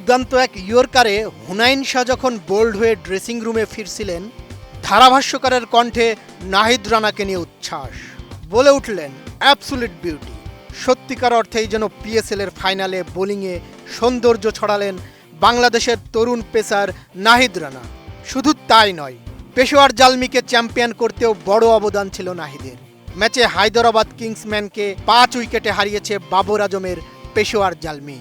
দুর্দান্ত এক ইয়র্কারে হুনাইন শাহ যখন বোল্ড হয়ে ড্রেসিং রুমে ফিরছিলেন, ধারাভাষ্যকারের কণ্ঠে নাহিদ রানাকে নিয়ে উচ্ছ্বাস। বলে উঠলেন, অ্যাবসুলিট বিউটি। সত্যিকার অর্থেই যেন পিএসএল এর ফাইনালে বোলিংয়ে সৌন্দর্য ছড়ালেন বাংলাদেশের তরুণ পেসার নাহিদ রানা। শুধু তাই নয়, পেশোয়ার জালমিকে চ্যাম্পিয়ন করতেও বড় অবদান ছিল নাহিদের। ম্যাচে হায়দরাবাদ কিংসম্যানকে 5 উইকেটে হারিয়েছে বাবর আজমের পেশোয়ার জালমি।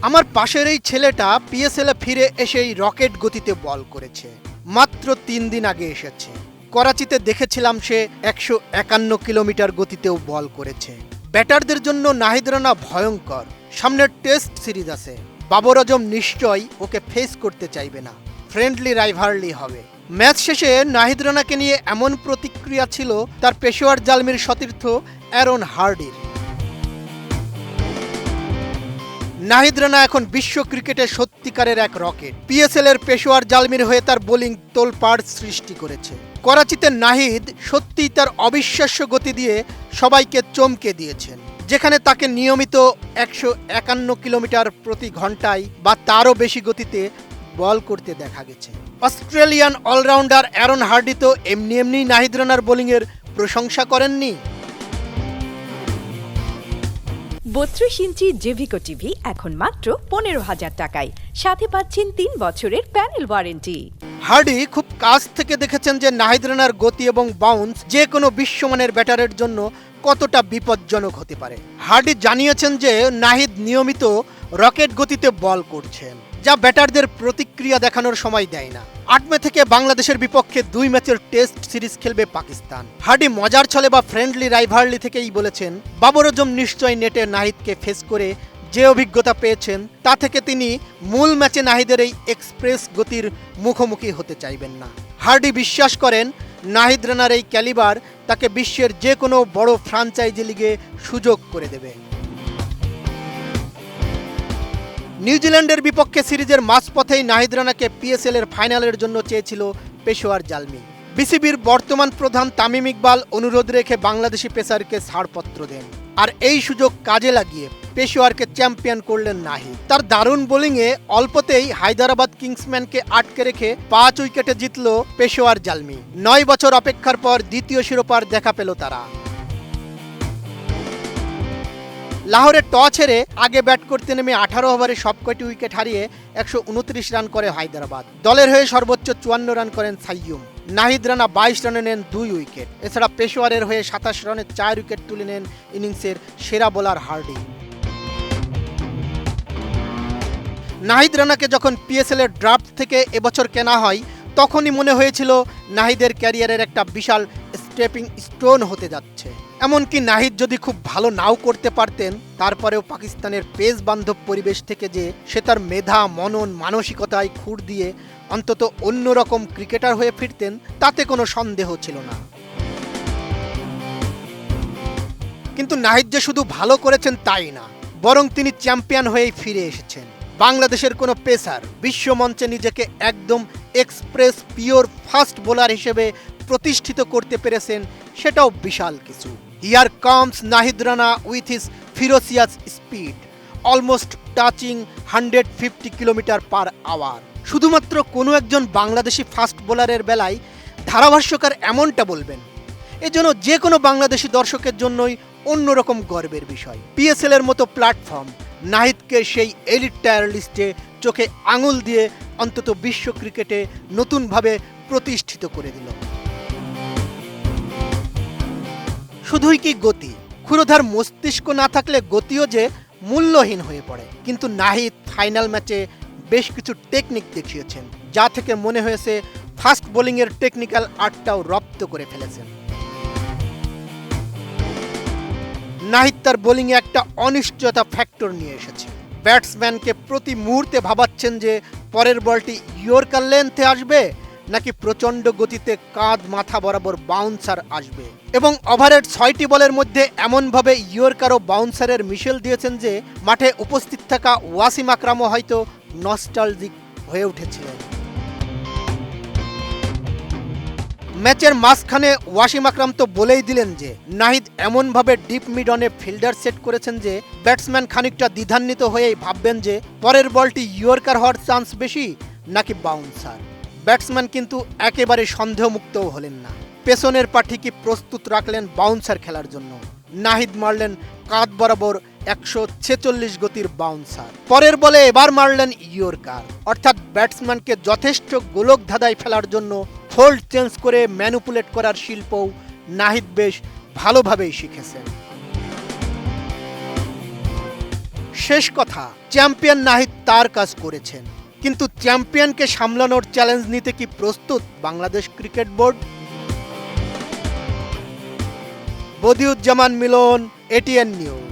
আমার পাশের এই ছেলেটা পিএসএলে ফিরে এসেই রকেট গতিতে বল করেছে। মাত্র 3 দিন আগে এসেছে। করাচিতে দেখেছিলাম সে 151 কিলোমিটার গতিতেও বল করেছে। ব্যাটারদের জন্য নাহিদ রানা ভয়ঙ্কর। সামনের টেস্ট সিরিজ আছে, বাবর আজম নিশ্চয়ই ওকে ফেস করতে চাইবে না, ফ্রেন্ডলি রাইভারলি হবে। ম্যাচ শেষে নাহিদ রানাকে নিয়ে এমন প্রতিক্রিয়া ছিল তার পেশোয়ার জালমির সতীর্থ অ্যারন হার্ডির। নাহিদ রানা এখন বিশ্ব ক্রিকেটে সত্যিকারের এক রকেট। পিএসএল এর পেশোয়ার জালমির হয়ে তার বোলিং তোলপাড় সৃষ্টি করেছে। করাচিতে নাহিদ সত্যিই তার অবিশ্বাস্য গতি দিয়ে সবাইকে চমকে দিয়েছেন, যেখানে তাকে নিয়মিত 151 কিলোমিটার প্রতি ঘন্টায় বা তারও বেশি গতিতে বল করতে দেখা গেছে। অস্ট্রেলিয়ান অলরাউন্ডার অ্যারন হার্ডি তো এমনি নাহিদ রানার বোলিংয়ের প্রশংসা করেননি। 32 ইঞ্চি জেভিকো টিভি এখন মাত্র 15,000 টাকায়, সাথে পাচ্ছেন 3 বছরের প্যানেল ওয়ারেন্টি। হার্ডি খুব কাছ থেকে দেখেছেন যে নাহিদ রানার গতি এবং বাউন্স যে কোনো বিশ্বমানের ব্যাটারের জন্য কতটা বিপজ্জনক হতে পারে। হার্ডি জানিয়েছেন যে নাহিদ নিয়মিত রকেট গতিতে বল করছেন, যা ব্যাটারদের প্রতিক্রিয়া দেখানোর সময় দেয় না। 8 মে থেকে বাংলাদেশের বিপক্ষে 2 ম্যাচের টেস্ট সিরিজ খেলবে পাকিস্তান। হার্ডি মজার ছলে বা ফ্রেন্ডলি রাইভারলি থেকেই বলেছেন, বাবর আজম নিশ্চয় নেটে নাহিদকে ফেস করে যে অভিজ্ঞতা পেয়েছেন তা থেকে তিনি মূল ম্যাচে নাহিদের এই এক্সপ্রেস গতির মুখোমুখি হতে চাইবেন না। হার্ডি বিশ্বাস করেন নাহিদ রানার এই ক্যালিবার তাকে বিশ্বের যে কোনো বড় ফ্রাঞ্চাইজি লিগে সুযোগ করে দেবে। নিউজিল্যান্ডের বিপক্ষে সিরিজের মাঝপথেই নাহিদ রানাকে পিএসএল এর ফাইনালের জন্য চেয়েছিল পেশোয়ার জালমি। বিসিবির বর্তমান প্রধান তামিম ইকবাল অনুরোধ রেখে বাংলাদেশি পেসারকে ছাড়পত্র দেন, আর এই সুযোগ কাজে লাগিয়ে পেশোয়ারকে চ্যাম্পিয়ন করলেন নাহিদ। তার দারুণ বোলিংয়ে অল্পতেই হায়দরাবাদ কিংসম্যানকে আটকে রেখে 5 উইকেটে জিতল পেশোয়ার জালমি। 9 বছর অপেক্ষার পর দ্বিতীয় শিরোপার দেখা পেল তারা। লাহোরে টস হেরে আগে ব্যাট করতে নেমে 18 ওভারে সবকটি উইকেট হারিয়ে 129 রান করে হায়দরাবাদ। দলের হয়ে সর্বোচ্চ 54 রান করেন সাইয়ুম। নাহিদ রানা 22 রানে নেন 2 উইকেট। এছাড়া পেশোয়ারের হয়ে 27 রানে 4 উইকেট তুলে নেন ইনিংসের সেরা বোলার হার্ডি। নাহিদ রানাকে যখন পিএসএল এর ড্রাফট থেকে এবছর কেনা হয়, তখনই মনে হয়েছিল নাহিদের ক্যারিয়ারের একটা বিশাল স্টেপিং স্টোন হতে যাচ্ছে। এমনকি নাহিদ যদি খুব ভালো নাও করতে পারতেন, তারপরেও পাকিস্তানের পেস বান্ধব পরিবেশ থেকে যে সে তার মেধা, মনন, মানসিকতায় খুঁড় দিয়ে অন্তত অন্যরকম ক্রিকেটার হয়ে ফিরতেন, তাতে কোনো সন্দেহ ছিল না। কিন্তু নাহিদ যে শুধু ভালো করেছেন তাই না, বরং তিনি চ্যাম্পিয়ন হয়েই ফিরে এসেছেন। বাংলাদেশের কোনো পেসার বিশ্বমঞ্চে নিজেকে একদম এক্সপ্রেস পিওর ফাস্ট বোলার হিসেবে প্রতিষ্ঠিত করতে পেরেছেন, সেটাও বিশাল কিছু। Here comes Nahid Rana with his ferocious speed, almost touching 150 kilometre per hour. শুধুমাত্র কোনো একজন বাংলাদেশি ফাস্ট বোলারের বেলায় ধারাভাষ্যকার এমনটা বলবেন, এজন্য যে কোনো বাংলাদেশি দর্শকের জন্যই অন্যরকম গর্বের বিষয়। পিএসএল এর মতো প্ল্যাটফর্ম নাহিদকে সেই এলিট টায়ার লিস্টে চোখে আঙুল দিয়ে অন্তত বিশ্ব ক্রিকেটে নতুনভাবে প্রতিষ্ঠিত করে দিল। শুধুই কি গতি, ক্ষুরোধার মস্তিষ্ক না থাকলে গতিও যে মূল্যহীন হয়ে পড়ে। কিন্তু নাহিদ ফাইনাল ম্যাচে বেশ কিছু টেকনিক দেখিয়েছেন, যা থেকে মনে হয়েছে ফাস্ট বোলিংয়ের টেকনিক্যাল আর্টটাও রপ্ত করে ফেলেছেন। নাহিদ তার বোলিংয়ে একটা অনিশ্চয়তা ফ্যাক্টর নিয়ে এসেছে। ব্যাটসম্যানকে প্রতি মুহূর্তে ভাবাচ্ছেন যে পরের বলটি ইয়র্কার লেন্থে আসবে নাকি প্রচণ্ড গতিতে কাঁধ মাথা বরাবর বাউন্সার আসবে, এবং ওভারের 6টি বলের মধ্যে এমনভাবে ইয়র্কার ও বাউন্সারের মিশেল দিয়েছেন যে মাঠে উপস্থিত থাকা ওয়াসিম আকরামও হয়তো নস্টালজিক হয়ে উঠেছিলেন। ম্যাচের মাঝখানে ওয়াসিম আকরাম তো বলেই দিলেন যে নাহিদ এমনভাবে ডিপ মিড অনে ফিল্ডার সেট করেছেন যে ব্যাটসম্যান খানিকটা দ্বিধান্বিত হয়েই ভাববেন যে পরের বলটি ইয়র্কার হওয়ার চান্স বেশি নাকি বাউন্সার। ব্যাটসম্যান কিন্তু একেবারে সন্দেহমুক্তও হলেন না, পেছনের পা ঠিকই প্রস্তুত রাখলেন বাউন্সার খেলার জন্য। নাহিদ মারলেন কাঁধ বরাবর 146 গতির বাউন্সার। পরের বলে এবার মারলেন ইয়র্কার, অর্থাৎ ব্যাটসম্যানকে যথেষ্ট গোলক ধাঁধায় ফেলার জন্য ফোল্ড চেঞ্জ করে ম্যানুপুলেট করার শিল্পও নাহিদ বেশ ভালোভাবেই শিখেছেন। শেষ কথা, চ্যাম্পিয়ন নাহিদ তার কাজ করেছেন, কিন্তু চ্যাম্পিয়নকে সামলানোর চ্যালেঞ্জ নিতে কি প্রস্তুত বাংলাদেশ ক্রিকেট বোর্ড? বদিউজ্জামান মিলন, এটিএন নিউজ।